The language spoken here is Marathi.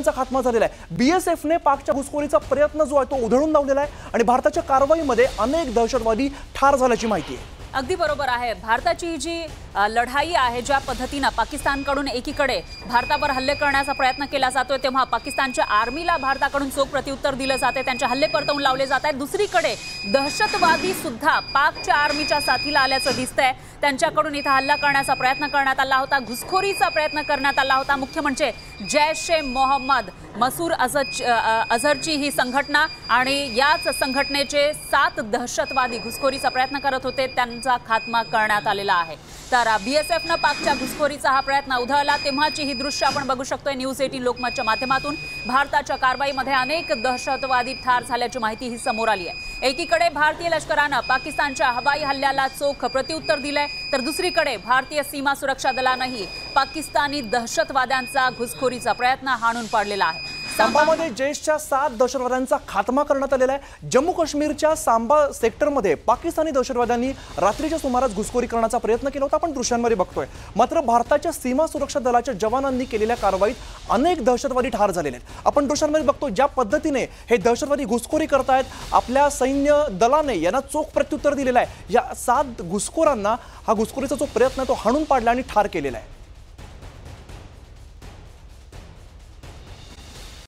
चा खात्मा झालेला आहे। बीएसएफने पाकच्या घुसखोरीचा प्रयत्न जो आहे तो उधळून लावलेला आहे आणि भारताच्या कारवाईमध्ये अनेक दहशतवादी ठार झाल्याची माहिती आहे। अगदी बरोबर आहे। भारताची जी लढाई आहे, ज्या पद्धतीने पाकिस्तानकडून एकीकडे भारतावर हल्ले करण्याचा प्रयत्न केला जातोय, तेव्हा पाकिस्तानच्या आर्मीला भारताकडून चोख प्रत्युत्तर दिले जाते, त्यांचे हल्ले परतवून लावले जात आहेत। दुसरीकडे दहशतवादी सुद्धा पाकच्या आर्मीच्या साथीला आल्याचं दिसतंय। त्यांच्याकडून इथं हल्ला करण्याचा प्रयत्न करण्यात आला होता, घुसखोरीचा प्रयत्न करण्यात आला होता। मुख्य म्हणजे जैश-ए-मोहम्मद मसूद अझहरची ही संघटना आणि याच संघटनेचे 7 दहशतवादी घुसखोरीचा प्रयत्न करत होते, त्यांचा खात्मा करण्यात आलेला आहे। तर बीएसएफने पाकच्या घुसखोरीचा हा प्रयत्न उधळला तेव्हाची ही दृश्य आपण बघू शकतोय न्यूज 18 लोकमतच्या माध्यमातून। भारताच्या कारवाईमध्ये अनेक दहशतवादी ठार झाल्याची माहिती ही समोर आली आहे। एकीकडे भारतीय लष्कराने पाकिस्तानच्या हवाई हल्ल्याला चोख प्रत्युत्तर दिलंय, तर दुसरीकडे भारतीय सीमा सुरक्षा दलानेही पाकिस्तानी दहशतवाद्यांचा घुसखोरीचा प्रयत्न हाणून पाडलेला आहे। सांबामध्ये जैशच्या 7 दहशतवाद्यांचा खात्मा करण्यात आलेला आहे। जम्मू काश्मीरच्या सांबा सेक्टरमध्ये पाकिस्तानी दहशतवाद्यांनी रात्रीच्या सुमारास घुसखोरी करण्याचा प्रयत्न केला होता, आपण दृश्यांमध्ये बघतोय। मात्र भारताच्या सीमा सुरक्षा दलाच्या जवानांनी केलेल्या कारवाईत अनेक दहशतवादी ठार झालेले आहेत। आपण दृश्यांमध्ये बघतो ज्या पद्धतीने हे दहशतवादी घुसखोरी करतायत, आपल्या सैन्य दलाने यांना चोख प्रत्युत्तर दिलेलं आहे। या 7 घुसखोरांना हा घुसखोरीचा जो प्रयत्न आहे तो हाणून पाडला आणि ठार केलेला आहे।